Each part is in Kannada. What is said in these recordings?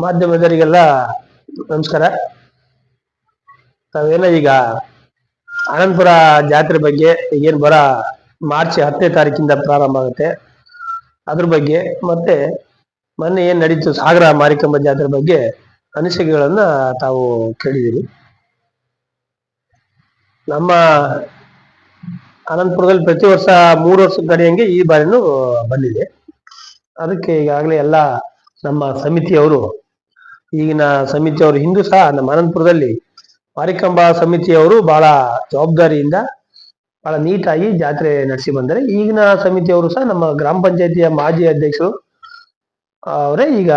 ಮಾಧ್ಯಮದವರಿಗೆಲ್ಲ ನಮಸ್ಕಾರ. ನಾವೇನ ಈಗ ಆನಂದಪುರ ಜಾತ್ರೆ ಬಗ್ಗೆ ಈಗೇನು ಮಾರ್ಚ್ 10ನೇ ತಾರೀಕಿಂದ ಪ್ರಾರಂಭ ಆಗುತ್ತೆ ಅದ್ರ ಬಗ್ಗೆ, ಮತ್ತೆ ಮೊನ್ನೆ ಏನ್ ನಡೀತು ಸಾಗರ ಮಾರಿಕಂಬ ಜಾತ್ರೆ ಬಗ್ಗೆ ಅನಿಸಿಕೆಗಳನ್ನ ತಾವು ಕೇಳಿದಿರಿ. ನಮ್ಮ ಅನಂತಪುರದಲ್ಲಿ ಪ್ರತಿ ವರ್ಷ 3 ವರ್ಷದ ನಡೆಯಂಗೆ ಈ ಬಾರಿನೂ ಬಂದಿದೆ. ಅದಕ್ಕೆ ಈಗಾಗಲೇ ಎಲ್ಲ ನಮ್ಮ ಸಮಿತಿಯವರು, ಈಗಿನ ಸಮಿತಿಯವರು, ಹಿಂದೂ ಸಹ ನಮ್ಮ ಅನಂತಪುರದಲ್ಲಿ ಮಾರಿಕಂಬ ಸಮಿತಿಯವರು ಬಹಳ ಜವಾಬ್ದಾರಿಯಿಂದ ಬಹಳ ನೀಟಾಗಿ ಜಾತ್ರೆ ನಡೆಸಿ ಬಂದರೆ, ಈಗಿನ ಸಮಿತಿಯವರು ಸಹ ನಮ್ಮ ಗ್ರಾಮ ಪಂಚಾಯತಿಯ ಮಾಜಿ ಅಧ್ಯಕ್ಷರು ಅವರೇ ಈಗ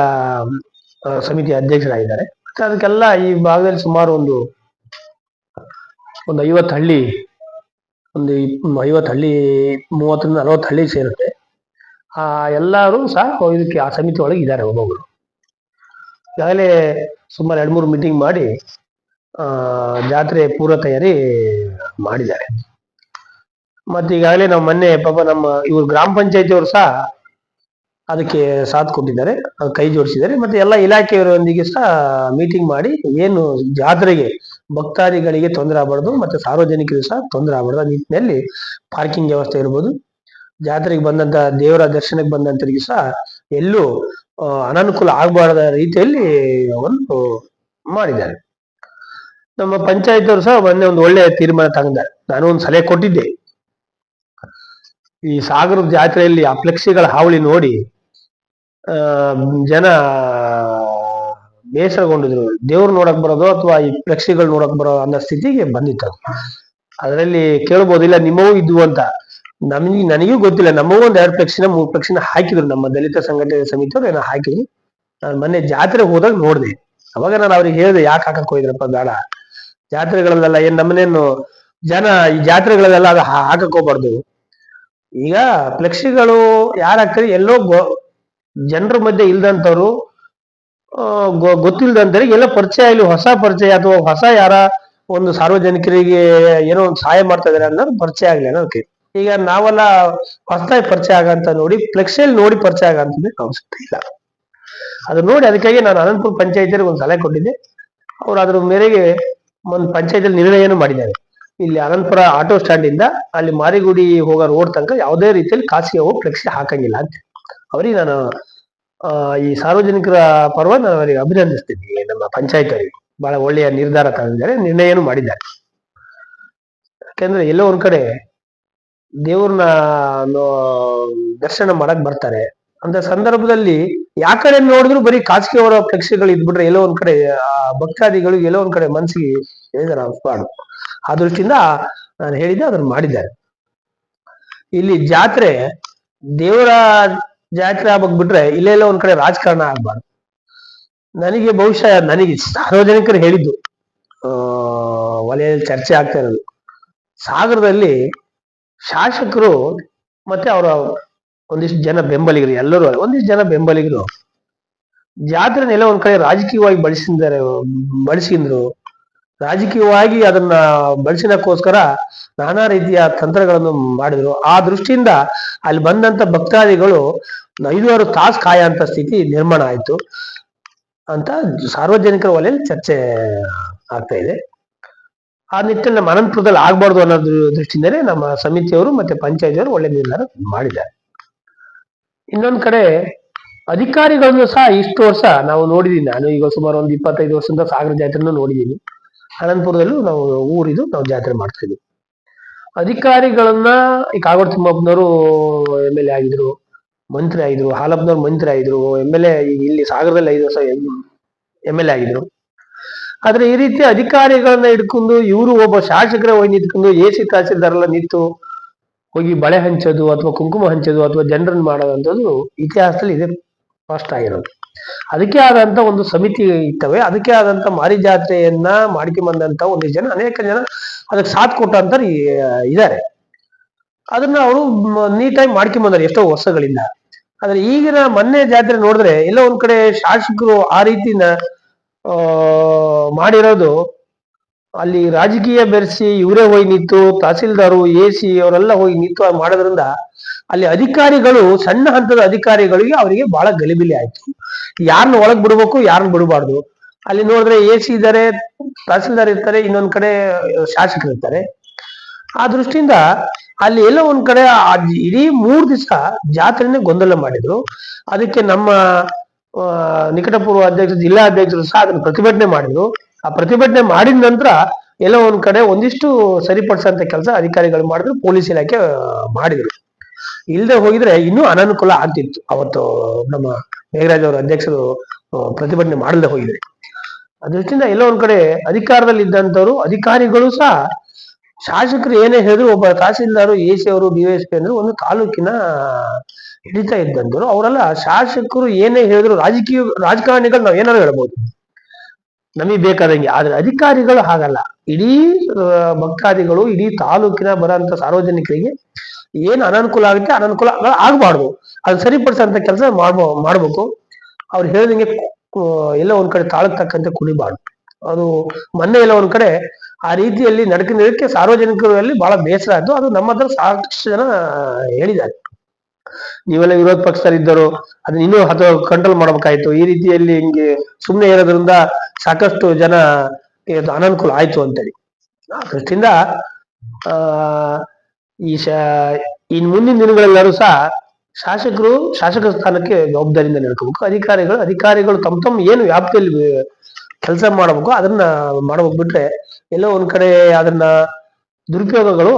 ಸಮಿತಿ ಅಧ್ಯಕ್ಷರಾಗಿದ್ದಾರೆ. ಮತ್ತೆ ಅದಕ್ಕೆಲ್ಲ ಈ ಭಾಗದಲ್ಲಿ ಸುಮಾರು ಒಂದು 50 ಹಳ್ಳಿ, ಒಂದು 50 ಹಳ್ಳಿ, 30ರಿಂದ 40 ಹಳ್ಳಿ ಸೇರುತ್ತೆ. ಎಲ್ಲರೂ ಸಹ ಇದಕ್ಕೆ ಆ ಸಮಿತಿ ಒಳಗೆ ಇದ್ದಾರೆ. ಒಬ್ಬೊಬ್ರು ಈಗಾಗಲೇ ಸುಮಾರು 2-3 ಮೀಟಿಂಗ್ ಮಾಡಿ ಜಾತ್ರೆ ಪೂರ್ವ ತಯಾರಿ ಮಾಡಿದ್ದಾರೆ. ಮತ್ತೆ ಈಗಾಗಲೇ ನಾವು ಮೊನ್ನೆ ಪಾಪ ನಮ್ಮ ಇವರು ಗ್ರಾಮ ಪಂಚಾಯತಿಯವರು ಸಹ ಅದಕ್ಕೆ ಸಾಥ್ ಕೊಟ್ಟಿದ್ದಾರೆ, ಕೈ ಜೋಡಿಸಿದ್ದಾರೆ. ಮತ್ತೆ ಎಲ್ಲ ಇಲಾಖೆಯವರೊಂದಿಗೆ ಸಹ ಮೀಟಿಂಗ್ ಮಾಡಿ ಏನು ಜಾತ್ರೆಗೆ ಭಕ್ತಾದಿಗಳಿಗೆ ತೊಂದರೆ ಆಗಬಾರ್ದು, ಮತ್ತೆ ಸಾರ್ವಜನಿಕರಿಗೆ ಸಹ ತೊಂದರೆ ಆಗಬಾರ್ದು ನಿಟ್ಟಿನಲ್ಲಿ ಪಾರ್ಕಿಂಗ್ ವ್ಯವಸ್ಥೆ ಇರ್ಬೋದು, ಜಾತ್ರೆಗೆ ಬಂದಂತ ದೇವರ ದರ್ಶನಕ್ಕೆ ಬಂದಂತರಿಗೆ ಸಹ ಎಲ್ಲೂ ಅನಾನುಕೂಲ ಆಗಬಾರದ ರೀತಿಯಲ್ಲಿ ಒಂದು ಮಾಡಿದ್ದಾರೆ. ನಮ್ಮ ಪಂಚಾಯತ್ ಅವರು ಸಹ ಮೊನ್ನೆ ಒಂದು ಒಳ್ಳೆ ತೀರ್ಮಾನ ತಗೊಂಡಿದ್ದಾರೆ. ನಾನು ಒಂದು ಸಲಹೆ ಕೊಟ್ಟಿದ್ದೆ, ಈ ಸಾಗರದ ಜಾತ್ರೆಯಲ್ಲಿ ಆ ಫ್ಲೆಕ್ಸಿಗಳ ಹಾವಳಿ ನೋಡಿ ಜನ ಬೇಸರಗೊಂಡಿದ್ರು. ದೇವ್ರು ನೋಡಕ್ ಬರೋದು ಅಥವಾ ಈ ಫ್ಲೆಕ್ಸಿಗಳು ನೋಡಕ್ ಬರೋ ಅನ್ನೋ ಸ್ಥಿತಿಗೆ ಬಂದಿತ್ತು. ಅದರಲ್ಲಿ ಕೇಳ್ಬೋದಿಲ್ಲ ನಿಮ್ಮವೂ ಇದ್ವು ಅಂತ. ನನಗೂ ಗೊತ್ತಿಲ್ಲ, ನಮ್ಮವೂ ಒಂದು 2 ಫ್ಲೆಕ್ಸಿನ 3 ಫ್ಲೆಕ್ಸಿನ ಹಾಕಿದ್ರು, ನಮ್ಮ ದಲಿತ ಸಂಘಟನೆ ಸಮಿತಿಯವರು ಏನೋ ಹಾಕಿದ್ರು. ನಾನು ಮೊನ್ನೆ ಜಾತ್ರೆ ಹೋದಾಗ ನೋಡಿದೆ. ಅವಾಗ ನಾನು ಅವ್ರಿಗೆ ಹೇಳಿದೆ, ಯಾಕೆ ಹಾಕಕ್ ಹೋಗಿದ್ರಪ್ಪ, ಬೇಡ, ಜಾತ್ರೆಗಳಲ್ಲೆಲ್ಲ ಏನ್ ನಮ್ಮನೇನು ಜನ ಈ ಜಾತ್ರೆಗಳಲ್ಲೆಲ್ಲ ಅದು ಹಾಕಕ್ ಹೋಗ್ಬಾರ್ದು. ಈಗ ಫ್ಲೆಕ್ಸಿಗಳು ಯಾರು ಹಾಕ್ತಾರೆ, ಎಲ್ಲೋ ಜನರ ಮಧ್ಯೆ ಇಲ್ದಂತವ್ರು, ಗೊತ್ತಿಲ್ದಂತವ್ರಿಗೆ ಎಲ್ಲ ಪರಿಚಯ ಇಲ್ಲಿ ಹೊಸ ಪರಿಚಯ ಅಥವಾ ಹೊಸ ಯಾರ ಒಂದು ಸಾರ್ವಜನಿಕರಿಗೆ ಏನೋ ಒಂದು ಸಹಾಯ ಮಾಡ್ತಾ ಇದಾರೆ ಅನ್ನೋದು ಪರಿಚಯ ಆಗ್ಲಿ ಅನ್ನೋದಕ್ಕೆ. ಈಗ ನಾವೆಲ್ಲ ಹೊಸದಾಗಿ ಪರಿಚಯ ಆಗಂತ ನೋಡಿ ಫ್ಲೆಕ್ಸಿಯಲ್ಲಿ ನೋಡಿ ಪರಿಚಯ ಆಗಂತ ಅವಶ್ಯಕತೆ ಇಲ್ಲ. ಅದು ನೋಡಿ ಅದಕ್ಕಾಗಿ ನಾನು ಅನಂತಪುರ ಪಂಚಾಯತಿಯರಿಗೆ ಒಂದು ಸಲಹೆ ಕೊಟ್ಟಿದ್ದೆ. ಅವ್ರು ಅದ್ರ ಮೇರೆಗೆ ಒಂದು ಪಂಚಾಯತಿಯಲ್ಲಿ ನಿರ್ಣಯನೂ ಮಾಡಿದ್ದಾರೆ. ಇಲ್ಲಿ ಅನಂತಪುರ ಆಟೋ ಸ್ಟ್ಯಾಂಡ್ ಇಂದ ಅಲ್ಲಿ ಮಾರಿಗುಡಿ ಹೋಗೋ ರೋಡ್ ತನಕ ಯಾವುದೇ ರೀತಿಯಲ್ಲಿ ಖಾಸಗಿ ಹೋಗಿ ಫ್ಲೆಕ್ಸಿ ಹಾಕಂಗಿಲ್ಲ ಅಂತ ಅವ್ರಿಗೆ ನಾನು ಈ ಸಾರ್ವಜನಿಕರ ಪರವಾಗಿ ನಾನು ಅವರಿಗೆ ಅಭಿನಂದಿಸ್ತೀನಿ. ನಮ್ಮ ಪಂಚಾಯತ್ ಅವರಿಗೆ ಬಹಳ ಒಳ್ಳೆಯ ನಿರ್ಧಾರ ತಗೊಂಡಿದ್ದಾರೆ, ನಿರ್ಣಯನೂ ಮಾಡಿದ್ದಾರೆ. ಯಾಕೆಂದ್ರೆ ಎಲ್ಲೋ ಒಂದ್ ಕಡೆ ದೇವ್ರನ್ನ ದರ್ಶನ ಮಾಡಕ್ ಬರ್ತಾರೆ ಅಂತ ಸಂದರ್ಭದಲ್ಲಿ ಯಾ ಕಡೆ ನೋಡಿದ್ರು ಬರೀ ಖಾಸಗಿ ಅವರ ಫ್ಲೆಕ್ಸಿಗಳು ಇದ್ಬಿಟ್ರೆ ಎಲ್ಲೋ ಒಂದ್ ಕಡೆ ಭಕ್ತಾದಿಗಳು ಎಲ್ಲೋ ಒಂದ್ ಕಡೆ ಮನಸ್ಸಿಗೆ ಬೇಜಾರ ಅನ್ಸ್ಬಾರ್ದು. ಆ ದೃಷ್ಟಿಯಿಂದ ನಾನು ಹೇಳಿದ್ದೆ, ಅದನ್ನ ಮಾಡಿದ್ದಾರೆ. ಇಲ್ಲಿ ಜಾತ್ರೆ ದೇವರ ಜಾತ್ರೆ ಆಗ್ಬೇಕು ಬಿಟ್ರೆ ಇಲ್ಲೆಲ್ಲ ಒಂದ್ ಕಡೆ ರಾಜಕಾರಣ ಆಗ್ಬಾರ್ದು. ನನಗೆ ಬಹುಶಃ ನನಗೆ ಸಾರ್ವಜನಿಕರು ಹೇಳಿದ್ದು, ವಲಯದಲ್ಲಿ ಚರ್ಚೆ ಆಗ್ತಾ ಇರೋದು, ಸಾಗರದಲ್ಲಿ ಶಾಸಕರು ಮತ್ತೆ ಅವರ ಒಂದಿಷ್ಟು ಜನ ಬೆಂಬಲಿಗರು, ಎಲ್ಲರೂ ಒಂದಿಷ್ಟು ಜನ ಬೆಂಬಲಿಗರು ಜಾತ್ರೆನೆಲ್ಲ ಒಂದ್ ಕಡೆ ರಾಜಕೀಯವಾಗಿ ಬಳಸಿದ್ರು. ರಾಜಕೀಯವಾಗಿ ಅದನ್ನ ಬಳಸಿನಕ್ಕೋಸ್ಕರ ನಾನಾ ರೀತಿಯ ತಂತ್ರಗಳನ್ನು ಮಾಡಿದ್ರು. ಆ ದೃಷ್ಟಿಯಿಂದ ಅಲ್ಲಿ ಬಂದಂತ ಭಕ್ತಾದಿಗಳು 5-6 ತಾಸು ಕಾಯಂತ ಸ್ಥಿತಿ ನಿರ್ಮಾಣ ಆಯ್ತು ಅಂತ ಸಾರ್ವಜನಿಕರ ವಲಯದಲ್ಲಿ ಚರ್ಚೆ ಆಗ್ತಾ ಇದೆ. ಆ ನಿಟ್ಟಿನಲ್ಲಿ ನಮ್ಮ ಅನಂತಪುರದಲ್ಲಿ ಆಗ್ಬಾರ್ದು ಅನ್ನೋದು ದೃಷ್ಟಿಯಿಂದಲೇ ನಮ್ಮ ಸಮಿತಿಯವರು ಮತ್ತೆ ಪಂಚಾಯತಿಯವರು ಒಳ್ಳೆ ನಿರ್ಧಾರ ಮಾಡಿದ್ದಾರೆ. ಇನ್ನೊಂದ್ ಕಡೆ ಅಧಿಕಾರಿಗಳನ್ನು ಸಹ ಇಷ್ಟು ವರ್ಷ ನಾವು ನೋಡಿದೀನಿ. ನಾನು ಈಗ ಸುಮಾರು ಒಂದು 25 ವರ್ಷದಿಂದ ಸಾಗರ ಜಾತ್ರೆನೂ ನೋಡಿದ್ದೀನಿ. ಅನಂತಪುರದಲ್ಲೂ ನಾವು ಊರಿದು ನಾವು ಜಾತ್ರೆ ಮಾಡ್ತಾ ಇದ್ವಿ. ಅಧಿಕಾರಿಗಳನ್ನ ಈ ಕಾಗೋಡು ತಿಮ್ಮಪ್ಪನವರು MLA ಆಗಿದ್ರು, ಮಂತ್ರಿ ಆಗಿದ್ರು, ಹಾಲಪ್ಪನವ್ರು ಮಂತ್ರಿ ಆಗಿದ್ರು, MLA ಇಲ್ಲಿ ಸಾಗರದಲ್ಲಿ 5 ವರ್ಷ MLA ಆಗಿದ್ರು. ಆದ್ರೆ ಈ ರೀತಿ ಅಧಿಕಾರಿಗಳನ್ನ ಇಟ್ಕೊಂಡು ಇವರು ಒಬ್ಬ ಶಾಸಕರೇ ಹೋಗಿ ನಿಂತ್ಕೊಂಡು AC ತಹಸೀಲ್ದಾರ್ ಎಲ್ಲ ನಿಂತು ಹೋಗಿ ಬಳೆ ಹಂಚೋದು ಅಥವಾ ಕುಂಕುಮ ಹಂಚೋದು ಅಥವಾ ಜನರನ್ನು ಮಾಡೋದಂಥದ್ದು ಇತಿಹಾಸದಲ್ಲಿ ಇದೆ ಫಸ್ಟ್ ಆಗಿರೋದು. ಅದಕ್ಕೆ ಆದಂತ ಒಂದು ಸಮಿತಿ ಇರ್ತವೆ, ಅದಕ್ಕೆ ಆದಂತ ಮಾರಿ ಜಾತ್ರೆಯನ್ನ ಮಾಡ್ಕೊಂಬಂದಂತ ಒಂದಿಷ್ಟು ಜನ, ಅನೇಕ ಜನ ಅದಕ್ಕೆ ಸಾಥ್ ಕೊಟ್ಟಂತ ಇದ್ದಾರೆ. ಅದನ್ನ ಅವರು ನೀಟಾಗಿ ಮಾಡ್ಕೊಂಬಂದಾರೆ ಎಷ್ಟೋ ವರ್ಷಗಳಿಂದ. ಆದ್ರೆ ಈಗಿನ ಮೊನ್ನೆ ಜಾತ್ರೆ ನೋಡಿದ್ರೆ ಎಲ್ಲೋ ಒಂದ್ ಕಡೆ ಶಾಸಕರು ಆ ರೀತಿನ ಮಾಡಿರೋದು, ಅಲ್ಲಿ ರಾಜಕೀಯ ಬೆರೆಸಿ ಇವರೇ ಹೋಗಿ ನಿಂತು ತಹಸೀಲ್ದಾರು AC ಅವರೆಲ್ಲ ಹೋಗಿ ನಿಂತು ಮಾಡೋದ್ರಿಂದ ಅಲ್ಲಿ ಅಧಿಕಾರಿಗಳು, ಸಣ್ಣ ಹಂತದ ಅಧಿಕಾರಿಗಳಿಗೆ ಅವರಿಗೆ ಬಹಳ ಗಲಿಬಿಲಿ ಆಯ್ತು. ಯಾರನ್ನ ಒಳಗ್ ಬಿಡ್ಬೇಕು, ಯಾರನ್ನ ಬಿಡಬಾರ್ದು. ಅಲ್ಲಿ ನೋಡಿದ್ರೆ AC ಇದ್ದಾರೆ, ತಹಸೀಲ್ದಾರ್ ಇರ್ತಾರೆ, ಇನ್ನೊಂದ್ ಕಡೆ ಶಾಸಕರು ಇರ್ತಾರೆ. ಆ ದೃಷ್ಟಿಯಿಂದ ಅಲ್ಲಿ ಎಲ್ಲ ಒಂದ್ ಕಡೆ ಇಡೀ 3 ದಿವಸ ಜಾತ್ರೆನೇ ಗೊಂದಲ ಮಾಡಿದ್ರು. ಅದಕ್ಕೆ ನಮ್ಮ ನಿಕಟಪೂರ್ವ ಅಧ್ಯಕ್ಷರು, ಜಿಲ್ಲಾ ಅಧ್ಯಕ್ಷರು ಸಹ ಅದನ್ನ ಪ್ರತಿಭಟನೆ ಮಾಡಿದ್ರು. ಆ ಪ್ರತಿಭಟನೆ ಮಾಡಿದ ನಂತರ ಎಲ್ಲ ಒಂದ್ ಕಡೆ ಒಂದಿಷ್ಟು ಸರಿಪಡಿಸಂತ ಕೆಲಸ ಅಧಿಕಾರಿಗಳು ಮಾಡಿದ್ರು, ಪೊಲೀಸ್ ಇಲಾಖೆ ಮಾಡಿದ್ರು. ಇಲ್ಲದೆ ಹೋಗಿದ್ರೆ ಇನ್ನೂ ಅನಾನುಕೂಲ ಆಗ್ತಿತ್ತು. ಅವತ್ತು ನಮ್ಮ ಮೇಘರಾಜ್ ಅವರ ಅಧ್ಯಕ್ಷರು ಪ್ರತಿಭಟನೆ ಮಾಡದೆ ಹೋಗಿದ್ರೆ. ಅದೃಷ್ಟಿಯಿಂದ ಎಲ್ಲ ಒಂದ್ ಕಡೆ ಅಧಿಕಾರದಲ್ಲಿ ಇದ್ದಂಥವ್ರು ಅಧಿಕಾರಿಗಳು ಸಹ ಶಾಸಕರು ಏನೇ ಹೇಳಿದ್ರು, ಒಬ್ಬ ತಹಸೀಲ್ದಾರು, AC ಅವರು, DSP ಅಂದ್ರೆ ಒಂದು ತಾಲೂಕಿನ ಹಿಡಿತಾ ಇದ್ದಂಥವ್ರು ಅವರೆಲ್ಲ. ಶಾಸಕರು ಏನೇ ಹೇಳಿದ್ರು, ರಾಜಕಾರಣಿಗಳು ನಾವ್ ಏನಾದ್ರು ಹೇಳ್ಬೋದು ನಮಗೆ ಬೇಕಾದಂಗೆ, ಆದ್ರೆ ಅಧಿಕಾರಿಗಳು ಹಾಗಲ್ಲ. ಇಡೀ ಭಕ್ತಾದಿಗಳು, ಇಡೀ ತಾಲೂಕಿನ ಬರೋಂಥ ಸಾರ್ವಜನಿಕರಿಗೆ ಏನು ಅನಾನುಕೂಲ ಆಗುತ್ತೆ ಅನಾನುಕೂಲ ಆಗ್ಬಾರ್ದು, ಅದು ಸರಿಪಡಿಸಂತ ಕೆಲಸ ಮಾಡ್ಬೇಕು. ಅವ್ರು ಹೇಳಿದಂಗೆ ಎಲ್ಲ ಒಂದ್ ಕಡೆ ತಾಳಕ್ ತಕ್ಕಂತೆ ಕುಣಿಬಾರ್ದು. ಅದು ಮೊನ್ನೆ ಎಲ್ಲ ಒಂದ್ ಕಡೆ ಆ ರೀತಿಯಲ್ಲಿ ನಡ್ಕೊಂಡಿದ್ದಕ್ಕೆ ಸಾರ್ವಜನಿಕರಲ್ಲಿ ಬಹಳ ಬೇಸರ ಆಯ್ತು. ಅದು ನಮ್ಮ ಹತ್ರ ಸಾಕಷ್ಟು ಜನ ಹೇಳಿದ್ದಾರೆ, ನೀವೆಲ್ಲ ವಿರೋಧ ಪಕ್ಷದಲ್ಲಿದ್ದರು, ಅದನ್ನ ಇನ್ನೂ ಕಂಟ್ರೋಲ್ ಮಾಡ್ಬೇಕಾಯ್ತು, ಈ ರೀತಿಯಲ್ಲಿ ಹಿಂಗೆ ಸುಮ್ಮನೆ ಇರೋದ್ರಿಂದ ಸಾಕಷ್ಟು ಜನ ಅನಾನುಕೂಲ ಆಯ್ತು ಅಂತೇಳಿ. ದೃಷ್ಟಿಯಿಂದ ಇನ್ ಮುಂದಿನ ದಿನಗಳೆಲ್ಲರೂ ಸಹ ಶಾಸಕ ಸ್ಥಾನಕ್ಕೆ ಜವಾಬ್ದಾರಿಯಿಂದ ನಡ್ಕೋಬೇಕು. ಅಧಿಕಾರಿಗಳು ತಮ್ಮ ಏನು ವ್ಯಾಪ್ತಿಯಲ್ಲಿ ಕೆಲಸ ಮಾಡಬೇಕು ಅದನ್ನ ಮಾಡ್ಬೇಕು. ಬಿಟ್ರೆ ಎಲ್ಲೋ ಒಂದ್ ಕಡೆ ಅದನ್ನ ದುರುಪಯೋಗಗಳು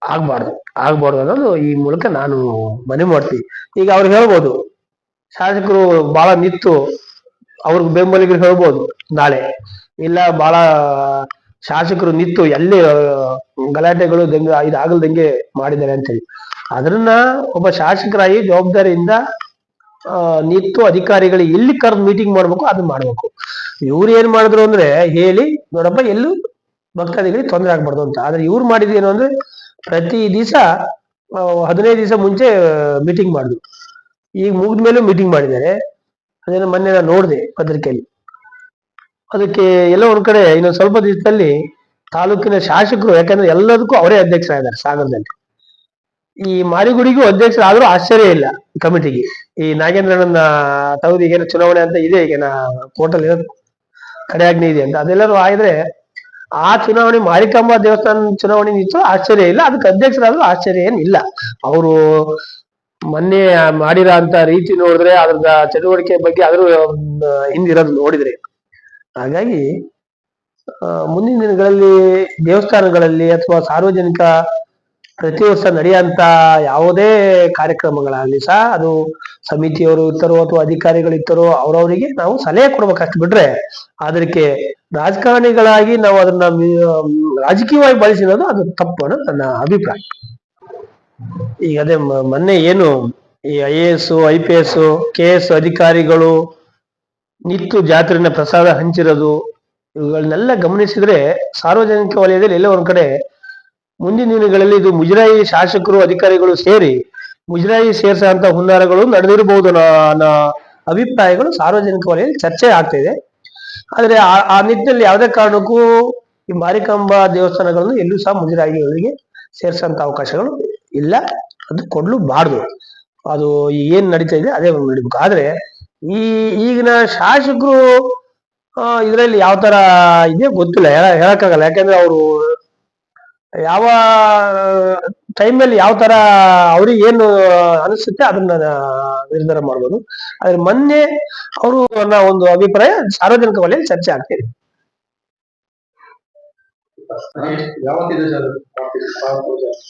ಆಗ್ಬಾರ್ದು ಅನ್ನೋದು ಈ ಮೂಲಕ ನಾನು ಮನವಿ ಮಾಡ್ತೀನಿ. ಈಗ ಅವ್ರು ಹೇಳ್ಬೋದು, ಶಾಸಕರು ಬಹಳ ನಿತ್ತು ಅವ್ರಿಗೆ ಬೆಂಬಲಿಗರು ಹೇಳ್ಬೋದು ನಾಳೆ, ಇಲ್ಲ ಬಹಳ ಶಾಸಕರು ನಿತ್ತು ಎಲ್ಲಿ ಗಲಾಟೆಗಳು ಇದಾಗಲ್ದಂಗೆ ಮಾಡಿದ್ದಾರೆ ಅಂತೇಳಿ. ಅದನ್ನ ಒಬ್ಬ ಶಾಸಕರಾಗಿ ಜವಾಬ್ದಾರಿಯಿಂದ ನಿತ್ತು ಅಧಿಕಾರಿಗಳಿಗೆ ಎಲ್ಲಿ ಕರೆದು ಮೀಟಿಂಗ್ ಮಾಡ್ಬೇಕು ಅದನ್ನ ಮಾಡ್ಬೇಕು. ಇವ್ರು ಏನ್ ಮಾಡಿದ್ರು ಅಂದ್ರೆ ಹೇಳಿ, ನೋಡಪ್ಪ ಎಲ್ಲೂ ಭಕ್ತಾದಿಗಳಿಗೆ ತೊಂದರೆ ಆಗ್ಬಾರ್ದು ಅಂತ. ಆದ್ರೆ ಇವ್ರು ಮಾಡಿದ್ ಏನು ಅಂದ್ರೆ ಪ್ರತಿ ದಿವಸ 15 ದಿವಸ ಮುಂಚೆ ಮೀಟಿಂಗ್ ಮಾಡಿದ್ರು. ಈಗ ಮುಗಿದ್ಮೇಲೆ ಮೀಟಿಂಗ್ ಮಾಡಿದ್ದಾರೆ. ಅದೇನೋ ಮೊನ್ನೆ ನಾನು ನೋಡಿದೆ ಪತ್ರಿಕೆಯಲ್ಲಿ. ಅದಕ್ಕೆ ಎಲ್ಲ ಒಂದ್ ಕಡೆ ಇನ್ನೊಂದು ಸ್ವಲ್ಪ ದಿವಸದಲ್ಲಿ ತಾಲೂಕಿನ ಶಾಸಕರು, ಯಾಕಂದ್ರೆ ಎಲ್ಲದಕ್ಕೂ ಅವರೇ ಅಧ್ಯಕ್ಷರಾಗಿದ್ದಾರೆ ಸಾಗರದಲ್ಲಿ. ಈ ಮಾರಿಗುಡಿಗೂ ಅಧ್ಯಕ್ಷರಾದ್ರೂ ಆಶ್ಚರ್ಯ ಇಲ್ಲ ಕಮಿಟಿಗೆ. ಈ ನಾಗೇಂದ್ರಣ್ಣನ ತವರಿಗೆ ಚುನಾವಣೆ ಅಂತ ಇದೆ, ಈಗ ಕೋರ್ಟಲ್ಲಿ ಕಡೆಯಾಜ್ಞೆ ಇದೆ ಅಂತ. ಅದೆಲ್ಲರೂ ಆದ್ರೆ ಆ ಚುನಾವಣೆ ಮಾರಿಕಾಂಬಾ ದೇವಸ್ಥಾನ ಚುನಾವಣೆ ನಿಂತು ಆಶ್ಚರ್ಯ ಇಲ್ಲ, ಅದಕ್ಕೆ ಅಧ್ಯಕ್ಷರಾದ್ರೂ ಆಶ್ಚರ್ಯ ಏನಿಲ್ಲ. ಅವರು ಮೊನ್ನೆ ಮಾಡಿರೋ ಅಂತ ರೀತಿ ನೋಡಿದ್ರೆ, ಅದ್ರ ಚಟುವಟಿಕೆ ಬಗ್ಗೆ ಅದ್ರ ಹಿಂದಿರೋದು ನೋಡಿದ್ರೆ, ಹಾಗಾಗಿ ಮುಂದಿನ ದಿನಗಳಲ್ಲಿ ದೇವಸ್ಥಾನಗಳಲ್ಲಿ ಅಥವಾ ಸಾರ್ವಜನಿಕ ಪ್ರತಿ ವರ್ಷ ನಡೆಯುವಂತ ಯಾವುದೇ ಕಾರ್ಯಕ್ರಮಗಳಾಗ್ಲಿ ಸಹ ಅದು ಸಮಿತಿಯವರು ಇರ್ತಾರೋ ಅಥವಾ ಅಧಿಕಾರಿಗಳು ಇರ್ತಾರೋ ಅವರವರಿಗೆ ನಾವು ಸಲಹೆ ಕೊಡ್ಬೇಕಷ್ಟು ಬಿಟ್ರೆ, ಅದಕ್ಕೆ ರಾಜಕಾರಣಿಗಳಾಗಿ ನಾವು ಅದನ್ನ ರಾಜಕೀಯವಾಗಿ ಬಳಸಿರೋದು ಅದು ತಪ್ಪು ಅನ್ನೋದು ನನ್ನ ಅಭಿಪ್ರಾಯ. ಈಗ ಅದೇ ಮೊನ್ನೆ ಏನು ಈ IAS, IPS, KS ಅಧಿಕಾರಿಗಳು ನಿತ್ತು ಜಾತ್ರೆನ ಪ್ರಸಾದ ಹಂಚಿರೋದು, ಇವುಗಳನ್ನೆಲ್ಲ ಗಮನಿಸಿದ್ರೆ ಸಾರ್ವಜನಿಕ ವಲಯದಲ್ಲಿ ಎಲ್ಲ ಒಂದ್ ಕಡೆ ಮುಂದಿನ ದಿನಗಳಲ್ಲಿ ಇದು ಮುಜರಾಯಿ ಶಾಸಕರು ಅಧಿಕಾರಿಗಳು ಸೇರಿ ಮುಜರಾಯಿ ಸೇರ್ಸಂತ ಹುನ್ನಾರಗಳು ನಡೆದಿರಬಹುದು ಅನ್ನೋ ಅಭಿಪ್ರಾಯಗಳು ಸಾರ್ವಜನಿಕ ವಲಯದಲ್ಲಿ ಚರ್ಚೆ ಆಗ್ತಾ ಇದೆ. ಆದ್ರೆ ಆ ನಿಟ್ಟಿನಲ್ಲಿ ಯಾವುದೇ ಕಾರಣಕ್ಕೂ ಈ ಮಾರಿಕಾಂಬಾ ದೇವಸ್ಥಾನಗಳನ್ನು ಎಲ್ಲೂ ಸಹ ಮುಜರಾಯಿಗಳಿಗೆ ಸೇರ್ಸಂತ ಅವಕಾಶಗಳು ಇಲ್ಲ, ಅದು ಕೊಡ್ಲೂಬಾರ್ದು. ಅದು ಏನ್ ನಡೀತಾ ಇದೆ ಅದೇ ನಡಿಬೇಕು. ಆದ್ರೆ ಈಗಿನ ಶಾಸಕರು ಇದರಲ್ಲಿ ಯಾವ ತರ ಇದೆ ಗೊತ್ತಿಲ್ಲ, ಹೇಳಕ್ಕಾಗಲ್ಲ. ಯಾಕಂದ್ರೆ ಅವರು ಯಾವ ಟೈಮಲ್ಲಿ ಯಾವ ತರ ಅವ್ರಿಗೆ ಏನು ಅನಿಸುತ್ತೆ ಅದನ್ನ ನಿರ್ಧಾರ ಮಾಡ್ಬೋದು. ಆದ್ರೆ ಮೊನ್ನೆ ಅವರು ಅನ್ನೋ ಒಂದು ಅಭಿಪ್ರಾಯ ಸಾರ್ವಜನಿಕ ವಲಯದಲ್ಲಿ ಚರ್ಚೆ ಆಗ್ತಿದೆ.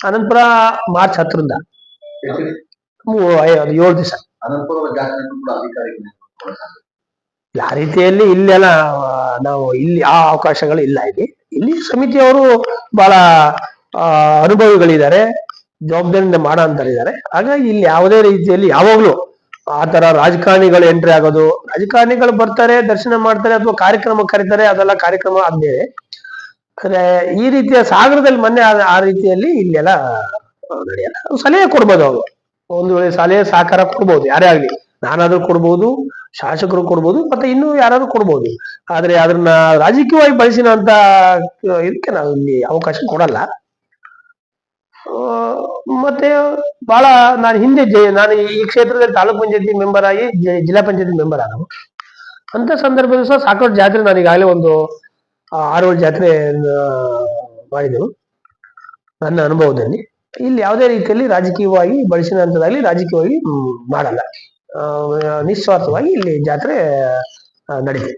ಅನಂತರ ಮಾರ್ಚ್ 10ರಿಂದ 7 ದಿವಸ. ಆ ರೀತಿಯಲ್ಲಿ ಇಲ್ಲೆಲ್ಲ ನಾವು ಇಲ್ಲಿ ಆ ಅವಕಾಶಗಳು ಇಲ್ಲ. ಇಲ್ಲಿ ಸಮಿತಿಯವರು ಬಹಳ ಅನುಭವಿಗಳಿದ್ದಾರೆ, ಜವಾಬ್ದಾರಿಯಿಂದ ಮಾಡೋ ಅಂತರಿದ್ದಾರೆ. ಹಾಗಾಗಿ ಇಲ್ಲಿ ಯಾವುದೇ ರೀತಿಯಲ್ಲಿ ಯಾವಾಗ್ಲೂ ಆ ತರ ರಾಜಕಾರಣಿಗಳು ಎಂಟ್ರಿ ಆಗೋದು, ರಾಜಕಾರಣಿಗಳು ಬರ್ತಾರೆ, ದರ್ಶನ ಮಾಡ್ತಾರೆ ಅಥವಾ ಕಾರ್ಯಕ್ರಮ ಕರೀತಾರೆ, ಅದೆಲ್ಲ ಕಾರ್ಯಕ್ರಮ ಆದ್ಮೇಲೆ. ಆದ್ರೆ ಈ ರೀತಿಯ ಸಾಗರದಲ್ಲಿ ಮೊನ್ನೆ ಆ ರೀತಿಯಲ್ಲಿ ಇಲ್ಲೆಲ್ಲ ನಡೆಯಲ್ಲ. ಸಲಹೆ ಕೊಡ್ಬೋದು ಅವರು, ಒಂದು ವೇಳೆ ಸಲಹೆ ಸಹಕಾರ ಕೊಡ್ಬೋದು, ಯಾರೇ ಆಗ್ಲಿ, ನಾನಾದ್ರೂ ಕೊಡ್ಬೋದು, ಶಾಸಕರು ಕೊಡ್ಬೋದು, ಮತ್ತೆ ಇನ್ನೂ ಯಾರಾದ್ರೂ ಕೊಡ್ಬೋದು. ಆದ್ರೆ ಅದನ್ನ ರಾಜಕೀಯವಾಗಿ ಬಳಸಿನ ಅಂತ ಇದಕ್ಕೆ ನಾವು ಇಲ್ಲಿ ಅವಕಾಶ ಕೊಡಲ್ಲ. ಆ, ಮತ್ತೆ ಬಹಳ ನಾನು ಹಿಂದೆ ನಾನು ಈ ಕ್ಷೇತ್ರದಲ್ಲಿ ತಾಲೂಕ್ ಪಂಚಾಯತಿ ಮೆಂಬರ್ ಆಗಿ ಜಿಲ್ಲಾ ಪಂಚಾಯತಿ ಮೆಂಬರ್ ಆದವು. ಅಂತ ಸಂದರ್ಭದಲ್ಲಿ ಸಹ ಸಾಕಷ್ಟು ಜಾತ್ರೆ ನಾನು ಈಗಾಗಲೇ ಒಂದು 6-7 ಜಾತ್ರೆ ಮಾಡಿದೆವು ನನ್ನ ಅನುಭವದಲ್ಲಿ. ಇಲ್ಲಿ ಯಾವುದೇ ರೀತಿಯಲ್ಲಿ ರಾಜಕೀಯವಾಗಿ ಬಳಸಿದ ಹಂತದಲ್ಲಿ ರಾಜಕೀಯವಾಗಿ ಮಾಡಲ್ಲ. ನಿಸ್ವಾರ್ಥವಾಗಿ ಇಲ್ಲಿ ಜಾತ್ರೆ ನಡೀತದೆ.